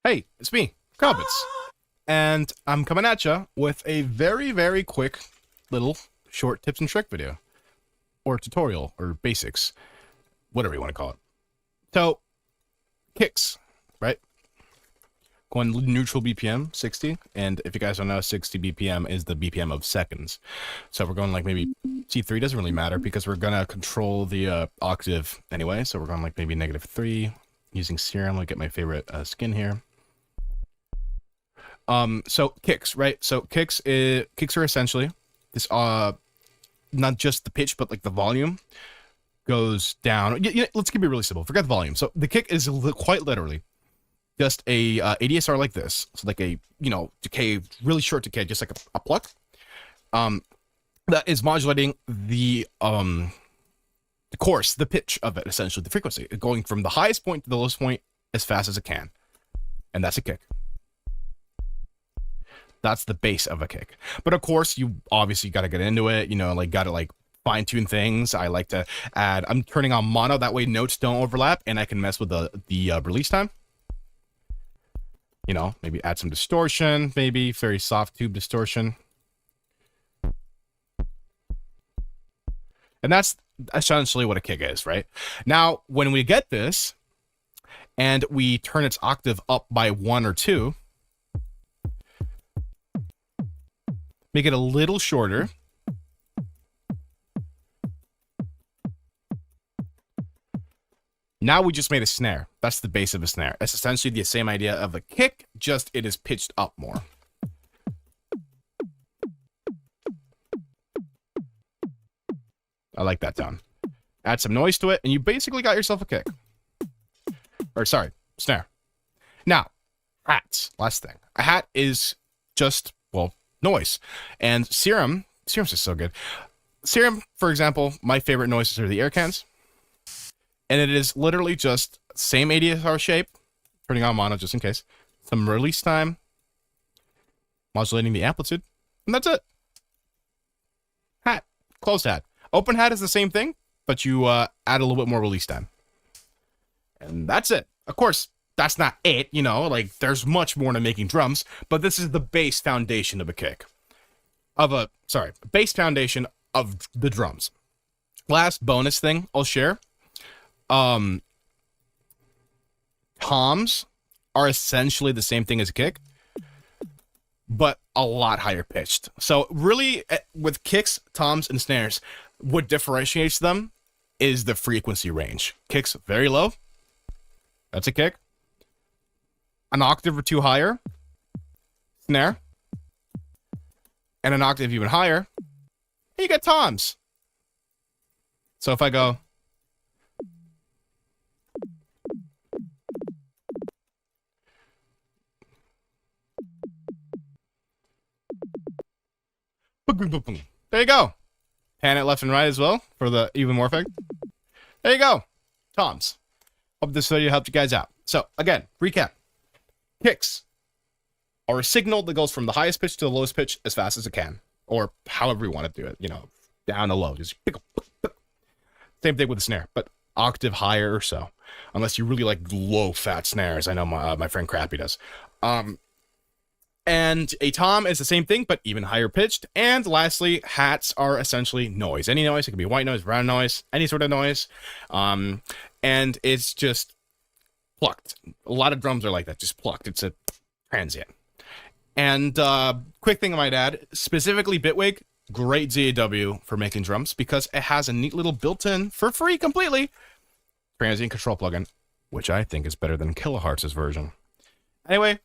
Hey, it's me, Growlbittz, and I'm coming at you with a very, very quick little short tips and trick video, or tutorial, or basics, whatever you want to call it. So, kicks, right? Going neutral BPM, 60, and if you guys don't know, 60 BPM is the BPM of seconds. So we're going like maybe C3, doesn't really matter because we're gonna control the octave anyway, so we're going like maybe -3, using Serum. I'll get my favorite skin here. So kicks, right? So kicks are essentially this not just the pitch, but like the volume goes down. Let's keep it really simple. Forget the volume. So the kick is quite literally just a ADSR like this. So like a, decay, really short decay, just like a pluck. That is modulating the course, the pitch of it, essentially the frequency, going from the highest point to the lowest point as fast as it can. And that's a kick. That's the base of a kick. But of course, you obviously got to get into it, got to fine tune things. I like to add, I'm turning on mono, that way notes don't overlap and I can mess with the release time. Maybe add some distortion, maybe very soft tube distortion. And that's essentially what a kick is, right? Now, when we get this and we turn its octave up by 1 or 2, make it a little shorter. Now we just made a snare. That's the base of a snare. It's essentially the same idea of a kick, just it is pitched up more. I like that tone. Add some noise to it, and you basically got yourself a kick. Or sorry, snare. Now, hats. Last thing. A hat is just, well, noise. And Serum's just so good. Serum, for example, my favorite noises are the air cans. And it is literally just same ADSR shape, turning on mono just in case, some release time, modulating the amplitude, and that's it. Hat, closed hat. Open hat is the same thing, but you add a little bit more release time. And that's it. Of course, that's not it, there's much more to making drums, but this is the base foundation of a kick. Base foundation of the drums. Last bonus thing I'll share. Toms are essentially the same thing as a kick, but a lot higher pitched. So really, with kicks, toms, and snares, what differentiates them is the frequency range. Kicks very low. That's a kick. An octave or 2 higher, snare, and an octave even higher, you get toms. So if I go, there you go. Pan it left and right as well for the even more effect. There you go. Toms. Hope this video helped you guys out. So again, recap. Kicks are a signal that goes from the highest pitch to the lowest pitch as fast as it can. Or however you want to do it, down to low. Just pick up. Same thing with the snare, but octave higher or so. Unless you really like low fat snares. I know my friend Crappy does. And a tom is the same thing, but even higher pitched. And lastly, hats are essentially noise. Any noise. It can be white noise, brown noise, any sort of noise. And it's just plucked. A lot of drums are like that, just plucked. It's a transient. And quick thing I might add, specifically Bitwig, great ZAW for making drums because it has a neat little built-in, for free completely, transient control plugin, which I think is better than Kilohertz's version. Anyway,